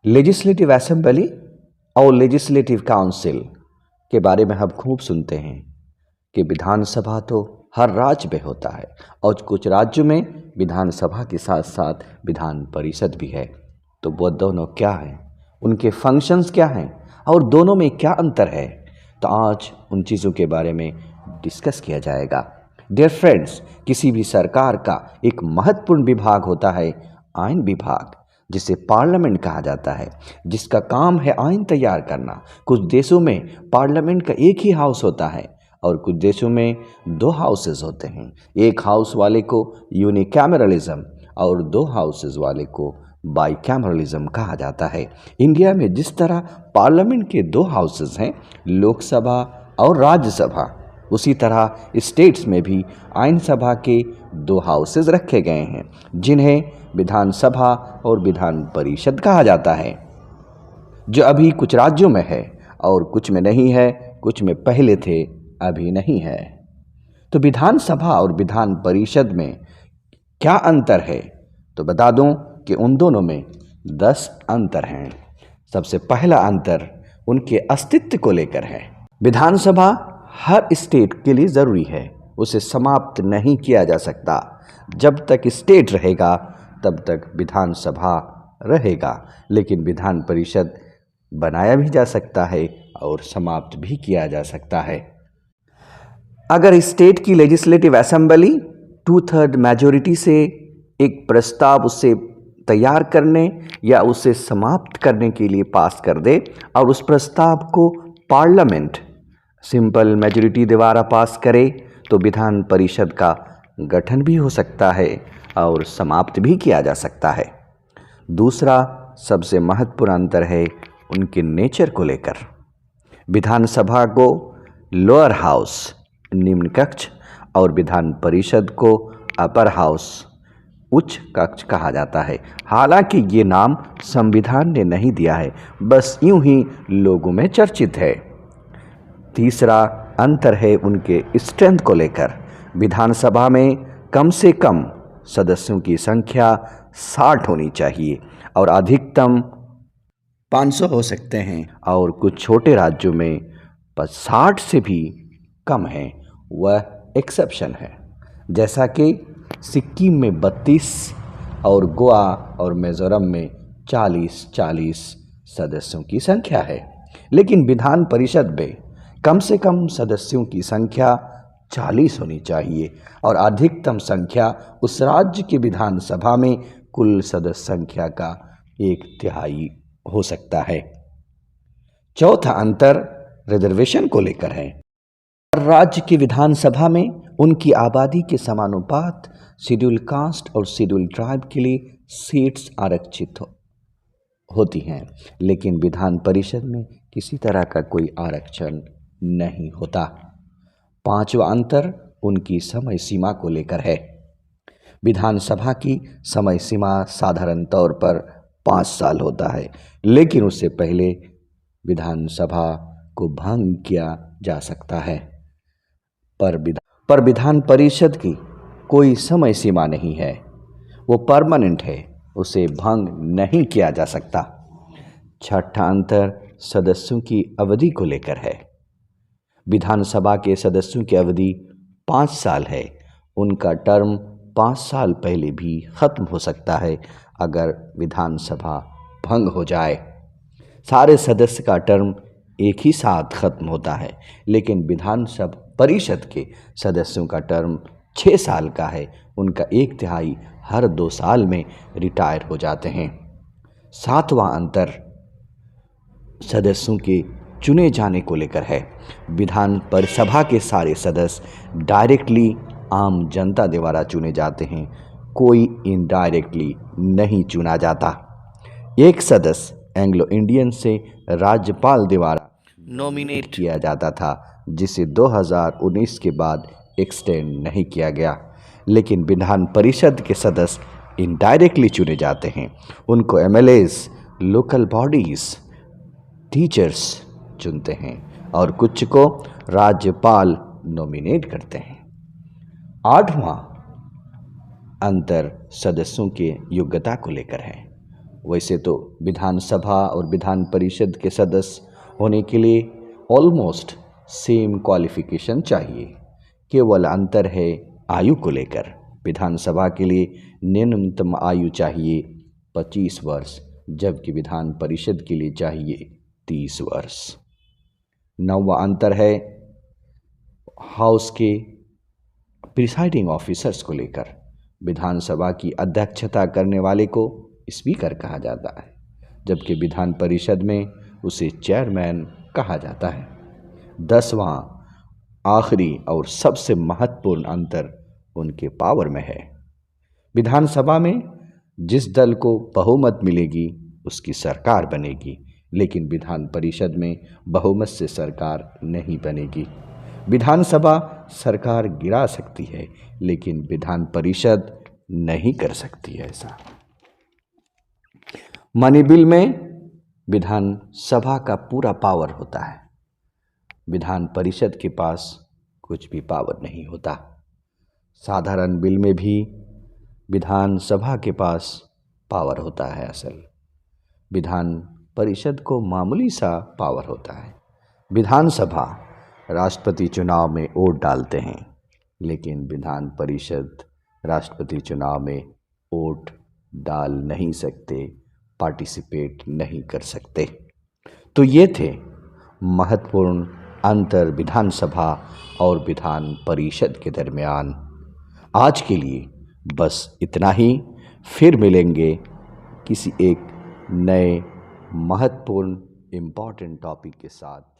Legislative assembly और legislative council के बारे में हम खूब सुनते हैं कि विधानसभा तो हर राज्य में होता है और कुछ राज्यों में विधानसभा के साथ साथ विधान परिषद भी है। तो वो दोनों क्या हैं, उनके फंक्शंस क्या हैं और दोनों में क्या अंतर है, तो आज उन चीज़ों के बारे में डिस्कस किया जाएगा। डियर फ्रेंड्स, किसी भी सरकार का एक महत्वपूर्ण विभाग होता है आईन विभाग, जिसे पार्लियामेंट कहा जाता है, जिसका काम है आईन तैयार करना। कुछ देशों में पार्लियामेंट का एक ही हाउस होता है और कुछ देशों में दो हाउसेस होते हैं। एक हाउस वाले को यूनिकैमरलिज्म और दो हाउसेस वाले को बाईकैमरलिज्म कहा जाता है। इंडिया में जिस तरह पार्लियामेंट के दो हाउसेस हैं, लोकसभा और राज्यसभा, उसी तरह स्टेट्स में भी आईन सभा के दो हाउसेस रखे गए हैं, जिन्हें विधानसभा और विधान परिषद कहा जाता है, जो अभी कुछ राज्यों में है और कुछ में नहीं है, कुछ में पहले थे अभी नहीं है। तो विधानसभा और विधान परिषद में क्या अंतर है, तो बता दूं कि उन दोनों में 10 अंतर हैं। सबसे पहला अंतर उनके अस्तित्व को लेकर है। विधानसभा हर स्टेट के लिए ज़रूरी है, उसे समाप्त नहीं किया जा सकता। जब तक स्टेट रहेगा तब तक विधानसभा रहेगा, लेकिन विधान परिषद बनाया भी जा सकता है और समाप्त भी किया जा सकता है। अगर स्टेट की लेजिस्लेटिव असेंबली 2/3 मेजॉरिटी से एक प्रस्ताव उसे तैयार करने या उसे समाप्त करने के लिए पास कर दे और उस प्रस्ताव को पार्लियामेंट सिंपल मेजॉरिटी द्वारा पास करे, तो विधान परिषद का गठन भी हो सकता है और समाप्त भी किया जा सकता है। दूसरा सबसे महत्वपूर्ण अंतर है उनके नेचर को लेकर। विधानसभा को लोअर हाउस निम्न कक्ष और विधान परिषद को अपर हाउस उच्च कक्ष कहा जाता है। हालांकि ये नाम संविधान ने नहीं दिया है, बस यूं ही लोगों में चर्चित है। तीसरा अंतर है उनके स्ट्रेंथ को लेकर। विधानसभा में कम से कम सदस्यों की संख्या 60 होनी चाहिए और अधिकतम 500 हो सकते हैं, और कुछ छोटे राज्यों में 60 से भी कम है, वह एक्सेप्शन है। जैसा कि सिक्किम में 32 और गोवा और मिजोरम में 40 सदस्यों की संख्या है। लेकिन विधान परिषद में कम से कम सदस्यों की संख्या 40 होनी चाहिए और अधिकतम संख्या उस राज्य की विधानसभा में कुल सदस्य संख्या का 1/3 हो सकता है। चौथा अंतर रिजर्वेशन को लेकर है। राज्य की विधानसभा में उनकी आबादी के समानुपात शेड्यूल कास्ट और शेड्यूल ट्राइब के लिए सीट्स आरक्षित होती हैं, लेकिन विधान परिषद में किसी तरह का कोई आरक्षण नहीं होता। पांचवा अंतर उनकी समय सीमा को लेकर है। विधानसभा की समय सीमा साधारण तौर पर 5 साल होता है, लेकिन उससे पहले विधानसभा को भंग किया जा सकता है। पर विधान परिषद की कोई समय सीमा नहीं है, वो परमानेंट है, उसे भंग नहीं किया जा सकता। छठा अंतर सदस्यों की अवधि को लेकर है। विधानसभा के सदस्यों की अवधि 5 साल है। उनका टर्म 5 साल पहले भी खत्म हो सकता है अगर विधानसभा भंग हो जाए। सारे सदस्य का टर्म एक ही साथ खत्म होता है, लेकिन विधानसभा परिषद के सदस्यों का टर्म 6 साल का है। उनका 1/3 हर 2 साल में रिटायर हो जाते हैं। सातवां अंतर सदस्यों के चुने जाने को लेकर है। विधान परिसभा के सारे सदस्य डायरेक्टली आम जनता द्वारा चुने जाते हैं, कोई इनडायरेक्टली नहीं चुना जाता। एक सदस्य एंग्लो इंडियन से राज्यपाल द्वारा नॉमिनेट किया जाता था, जिसे 2019 के बाद एक्सटेंड नहीं किया गया। लेकिन विधान परिषद के सदस्य इनडायरेक्टली चुने जाते हैं। उनको एमएलएज, लोकल बॉडीज, टीचर्स चुनते हैं और कुछ को राज्यपाल नॉमिनेट करते हैं। आठवां अंतर सदस्यों के योग्यता को लेकर है। वैसे तो विधानसभा और विधान परिषद के सदस्य होने के लिए ऑलमोस्ट सेम क्वालिफिकेशन चाहिए, केवल अंतर है आयु को लेकर। विधानसभा के लिए न्यूनतम आयु चाहिए 25 वर्ष, जबकि विधान परिषद के लिए चाहिए 30 वर्ष। नौवां अंतर है हाउस के प्रिसाइडिंग ऑफिसर्स को लेकर। विधानसभा की अध्यक्षता करने वाले को स्पीकर कहा जाता है, जबकि विधान परिषद में उसे चेयरमैन कहा जाता है। 10वां आखिरी और सबसे महत्वपूर्ण अंतर उनके पावर में है। विधानसभा में जिस दल को बहुमत मिलेगी उसकी सरकार बनेगी, लेकिन विधान परिषद में बहुमत से सरकार नहीं बनेगी। विधानसभा सरकार गिरा सकती है, लेकिन विधान परिषद नहीं कर सकती है ऐसा। मनी बिल में विधानसभा का पूरा पावर होता है, विधान परिषद के पास कुछ भी पावर नहीं होता। साधारण बिल में भी विधानसभा के पास पावर होता है असल, विधान परिषद को मामूली सा पावर होता है। विधानसभा राष्ट्रपति चुनाव में वोट डालते हैं, लेकिन विधान परिषद राष्ट्रपति चुनाव में वोट डाल नहीं सकते, पार्टिसिपेट नहीं कर सकते। तो ये थे महत्वपूर्ण अंतर विधानसभा और विधान परिषद के दरमियान। आज के लिए बस इतना ही, फिर मिलेंगे किसी एक नए महत्वपूर्ण इम्पॉर्टेंट टॉपिक के साथ।